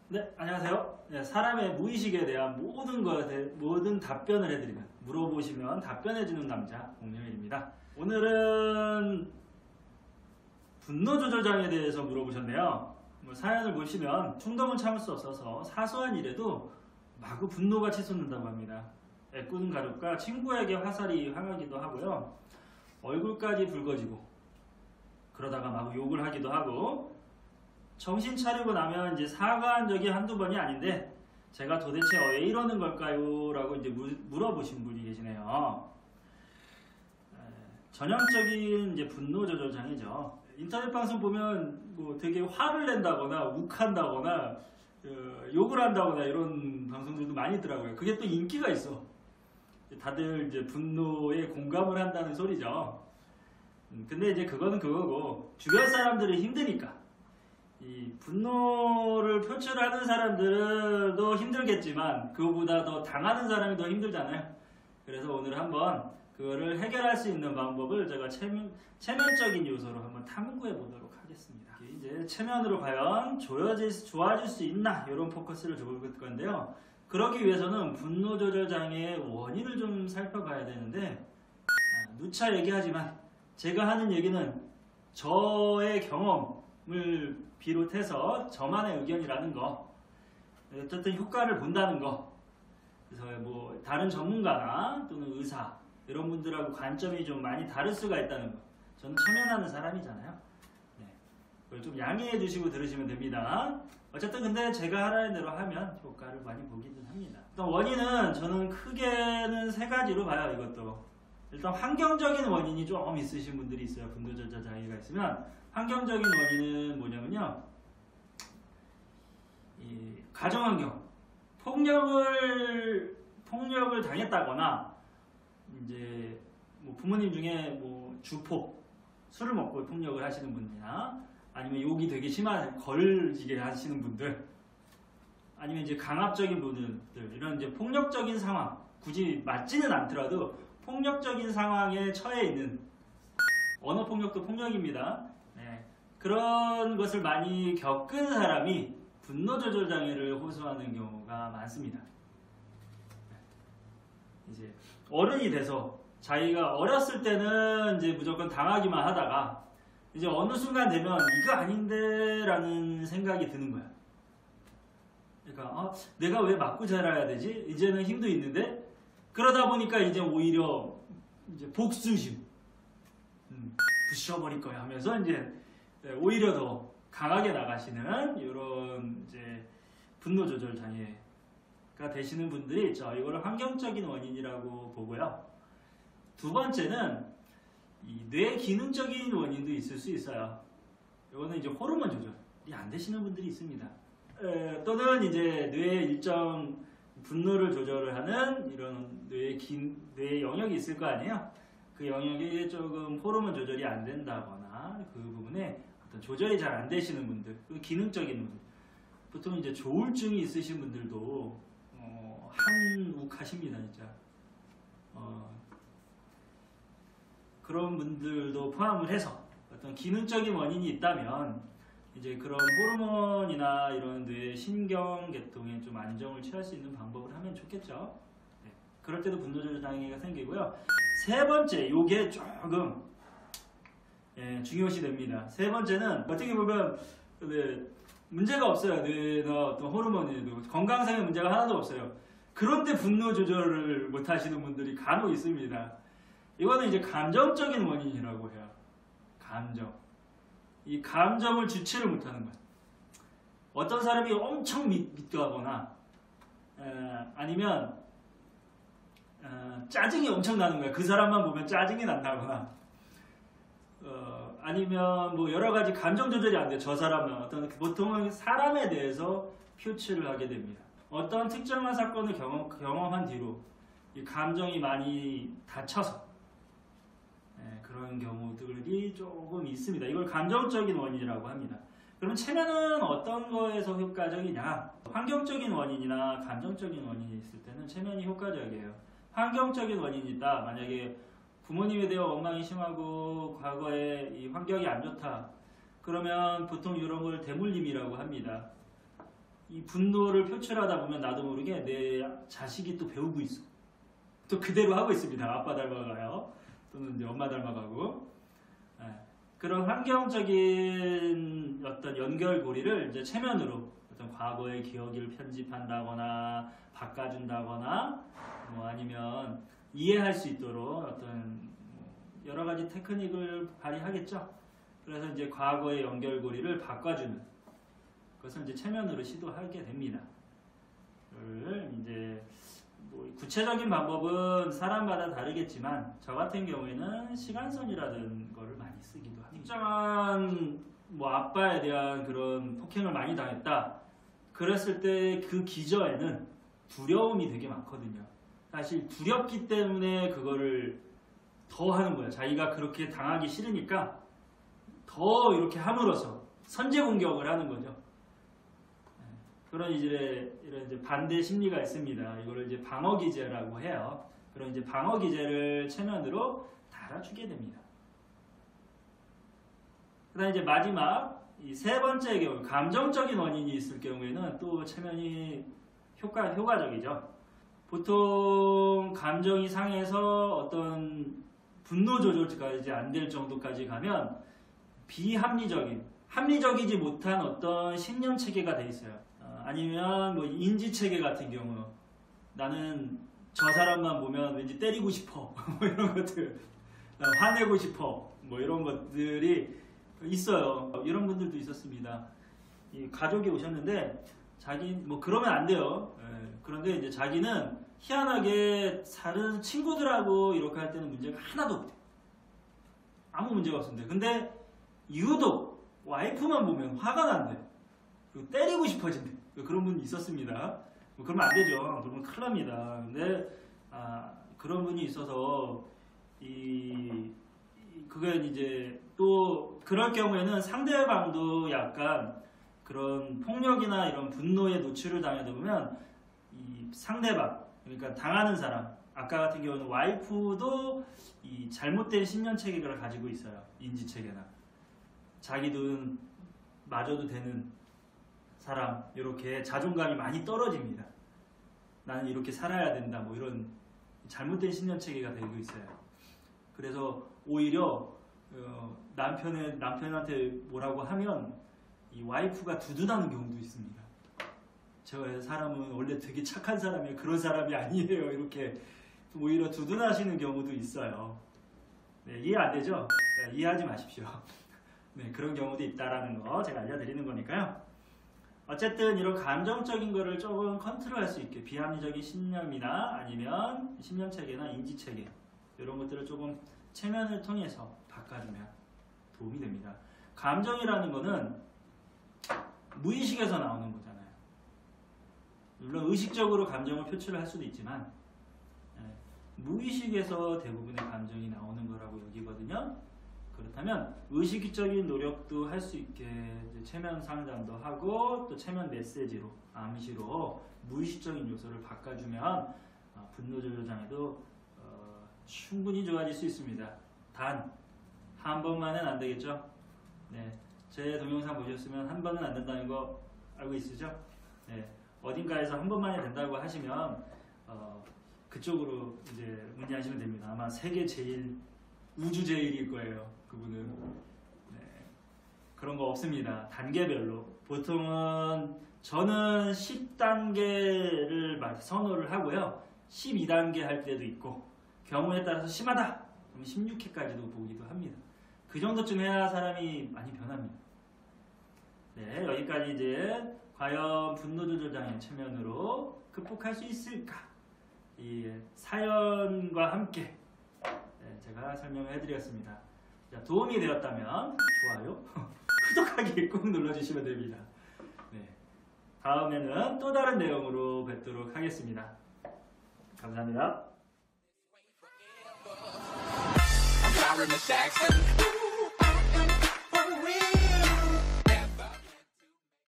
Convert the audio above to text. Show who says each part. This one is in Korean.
Speaker 1: 네, 안녕하세요. 네, 사람의 무의식에 대한 모든 답변을 해드리는, 물어보시면 답변해주는 남자 공룡일입니다. 오늘은 분노조절장애에 대해서 물어보셨네요. 사연을 보시면 충동은 참을 수 없어서 사소한 일에도 마구 분노가 치솟는다고 합니다. 애꿎은 가족과 친구에게 화살이 향하기도 하고요. 얼굴까지 붉어지고 그러다가 마구 욕을 하기도 하고, 정신 차리고 나면 이제 사과한 적이 한두 번이 아닌데 제가 도대체 왜 이러는 걸까요? 라고 이제 물어보신 분이 계시네요. 전형적인 이제 분노 조절 장애죠. 인터넷 방송 보면 뭐 되게 화를 낸다거나 욱한다거나 욕을 한다거나 이런 방송들도 많이 있더라고요. 그게 또 인기가 있어. 다들 이제 분노에 공감을 한다는 소리죠. 근데 이제 그거는 그거고, 주변 사람들이 힘드니까 이 분노를 표출하는 사람들도 힘들겠지만 그거보다 더 당하는 사람이 더 힘들잖아요. 그래서 오늘 한번 그거를 해결할 수 있는 방법을 제가 체면적인 요소로 한번 탐구해 보도록 하겠습니다. 이제 체면으로 과연 좋아질 수 있나, 이런 포커스를 줘볼 건데요. 그러기 위해서는 분노 조절 장애의 원인을 좀 살펴봐야 되는데, 누차 얘기하지만 제가 하는 얘기는 저의 경험을 비롯해서 저만의 의견이라는 거, 어쨌든 효과를 본다는 거, 그래서 뭐 다른 전문가나 또는 의사 이런 분들하고 관점이 좀 많이 다를 수가 있다는 거, 저는 체면하는 사람이잖아요. 네, 그걸 좀 양해해 주시고 들으시면 됩니다. 어쨌든 근데 제가 하라는 대로 하면 효과를 많이 보기는 합니다. 일단 원인은 저는 크게는 세 가지로 봐요. 이것도 일단 환경적인 원인이 좀 있으신 분들이 있어요. 분노 조절 장애가 있으면 환경적인 원인은 뭐냐면요, 이 가정환경, 폭력을 당했다거나, 이제 뭐 부모님 중에 뭐 주폭, 술을 먹고 폭력을 하시는 분이나, 아니면 욕이 되게 심한 걸지게 하시는 분들, 아니면 이제 강압적인 분들, 이런 이제 폭력적인 상황, 굳이 맞지는 않더라도 폭력적인 상황에 처해 있는, 언어 폭력도 폭력입니다. 네, 그런 것을 많이 겪은 사람이 분노 조절 장애를 호소하는 경우가 많습니다. 이제 어른이 돼서 자기가 어렸을 때는 이제 무조건 당하기만 하다가 이제 어느 순간 되면 이거 아닌데 라는 생각이 드는 거야. 그러니까 내가 왜 맞고 자라야 되지? 이제는 힘도 있는데, 그러다 보니까 이제 오히려 이제 복수심, 부셔버릴 거야 하면서 이제 오히려 더 강하게 나가시는 이런 이제 분노 조절 장애가 되시는 분들이 있죠. 이거를 환경적인 원인이라고 보고요. 두 번째는 이 뇌 기능적인 원인도 있을 수 있어요. 이거는 이제 호르몬 조절이 안 되시는 분들이 있습니다. 또는 이제 뇌의 일정 분노를 조절을 하는 이런 뇌 영역이 있을 거 아니에요. 그 영역이 조금 호르몬 조절이 안 된다거나 그 부분에 어떤 조절이 잘 안 되시는 분들, 그 기능적인 분들, 보통 이제 조울증이 있으신 분들도 한욱하십니다, 진짜. 그런 분들도 포함을 해서 어떤 기능적인 원인이 있다면 이제 그런 호르몬이나 이런 뇌 신경계통에 좀 안정을 취할 수 있는 방법을 하면 좋겠죠. 네. 그럴 때도 분노 조절 장애가 생기고요. 세 번째, 요게 조금 중요시 됩니다. 세 번째는 어떻게 보면 문제가 없어요. 뇌나 어떤 호르몬에도 건강상의 문제가 하나도 없어요. 그런데 분노 조절을 못 하시는 분들이 간혹 있습니다. 이거는 이제 감정적인 원인이라고 해요. 감정. 이 감정을 주체를 못하는 거예요. 어떤 사람이 엄청 믿거나 아니면 짜증이 엄청 나는 거예요. 그 사람만 보면 짜증이 난다거나, 아니면 뭐 여러 가지 감정 조절이 안 돼요. 저 사람은 보통은 사람에 대해서 표출을 하게 됩니다. 어떤 특정한 사건을 경험한 뒤로 이 감정이 많이 다쳐서 그런 경우들이 조금 있습니다. 이걸 감정적인 원인이라고 합니다. 그럼 체면은 어떤 거에서 효과적이냐? 환경적인 원인이나 감정적인 원인이 있을 때는 체면이 효과적이에요. 환경적인 원인이 있다. 만약에 부모님에 대한 원망이 심하고 과거에 이 환경이 안 좋다. 그러면 보통 이런 걸 대물림이라고 합니다. 이 분노를 표출하다 보면 나도 모르게 내 자식이 또 배우고 있어. 또 그대로 하고 있습니다. 아빠 닮아가요. 또는 이제 엄마 닮아가고. 그런 환경적인 어떤 연결고리를 이제 체면으로 어떤 과거의 기억을 편집한다거나 바꿔준다거나 뭐 아니면 이해할 수 있도록 어떤 여러 가지 테크닉을 발휘하겠죠. 그래서 이제 과거의 연결고리를 바꿔주는 그것을 이제 체면으로 시도하게 됩니다. 이제 뭐 구체적인 방법은 사람마다 다르겠지만 저 같은 경우에는 시간선이라는 거를 많이 쓰기도 합니다. 특정한 뭐 아빠에 대한 그런 폭행을 많이 당했다. 그랬을 때 그 기저에는 두려움이 되게 많거든요. 사실 두렵기 때문에 그거를 더 하는 거예요. 자기가 그렇게 당하기 싫으니까 더 이렇게 함으로써 선제 공격을 하는 거죠. 그런 이런 이제 반대 심리가 있습니다. 이거를 이제 방어 기제라고 해요. 그런 이제 방어 기제를 체면으로 달아주게 됩니다. 그다음 이제 마지막 이 세 번째 경우 감정적인 원인이 있을 경우에는 또 체면이 효과적이죠. 보통 감정이 상해서 어떤 분노 조절까지 안 될 정도까지 가면 합리적이지 못한 어떤 신념 체계가 돼 있어요. 아니면 뭐 인지 체계 같은 경우 나는 저 사람만 보면 왠지 때리고 싶어 뭐 이런 것들 화내고 싶어 뭐 이런 것들이 있어요. 이런 분들도 있었습니다. 이 가족이 오셨는데 자기 뭐 그러면 안 돼요. 그런데 이제 자기는 희한하게 다른 친구들하고 이렇게 할 때는 문제가 하나도 없대. 아무 문제가 없습니다. 근데 유독 와이프만 보면 화가 난대. 그리고 때리고 싶어진대. 그런 분이 있었습니다. 뭐 그러면 안 되죠. 그러면 큰일 납니다. 근데 그런 분이 있어서 그게 이제 또 그럴 경우에는 상대방도 약간 그런 폭력이나 이런 분노에 노출을 당하다 보면 이 상대방 그러니까 당하는 사람 아까 같은 경우는 와이프도 이 잘못된 신념 체계를 가지고 있어요. 인지 체계나 자기도 맞아도 되는 사람 이렇게 자존감이 많이 떨어집니다. 나는 이렇게 살아야 된다 뭐 이런 잘못된 신념 체계가 되고 있어요. 그래서 오히려 남편한테 뭐라고 하면 이 와이프가 두둔하는 경우도 있습니다. 저 사람은 원래 되게 착한 사람이에요. 그런 사람이 아니에요. 이렇게 오히려 두둔하시는 경우도 있어요. 네, 이해 안 되죠? 네, 이해하지 마십시오. 네, 그런 경우도 있다라는 거 제가 알려드리는 거니까요. 어쨌든 이런 감정적인 거를 조금 컨트롤할 수 있게 비합리적인 신념이나 아니면 신념체계나 인지체계 이런 것들을 조금 체면을 통해서 바꿔주면 도움이 됩니다. 감정이라는 거는 무의식에서 나오는 거잖아요. 물론 의식적으로 감정을 표출을 할 수도 있지만 무의식에서 대부분의 감정이 나오는 거라고 여기거든요. 그렇다면 의식적인 노력도 할 수 있게 체면 상담도 하고 또 체면 메시지로 암시로 무의식적인 요소를 바꿔주면 분노 조절 장애도 충분히 좋아질 수 있습니다. 단 한 번만은 안 되겠죠? 네, 제 동영상 보셨으면 한 번은 안 된다는 거 알고 있으죠? 네, 어딘가에서 한 번만이 된다고 하시면 그쪽으로 이제 문의하시면 됩니다. 아마 세계 제일 우주 제일일 거예요. 그분은. 네, 그런 거 없습니다. 단계별로. 보통은 저는 10단계를 선호를 하고요. 12단계 할 때도 있고 경우에 따라서 심하다! 그럼 16회까지도 보기도 합니다. 그 정도쯤 해야 사람이 많이 변합니다. 네, 여기까지 이제 과연 분노 조절 장애 체면으로 극복할 수 있을까? 이 사연과 함께 제가 설명을 해드렸습니다. 자, 도움이 되었다면 좋아요, 구독하기 꾹 눌러주시면 됩니다. 네, 다음에는 또 다른 내용으로 뵙도록 하겠습니다. 감사합니다.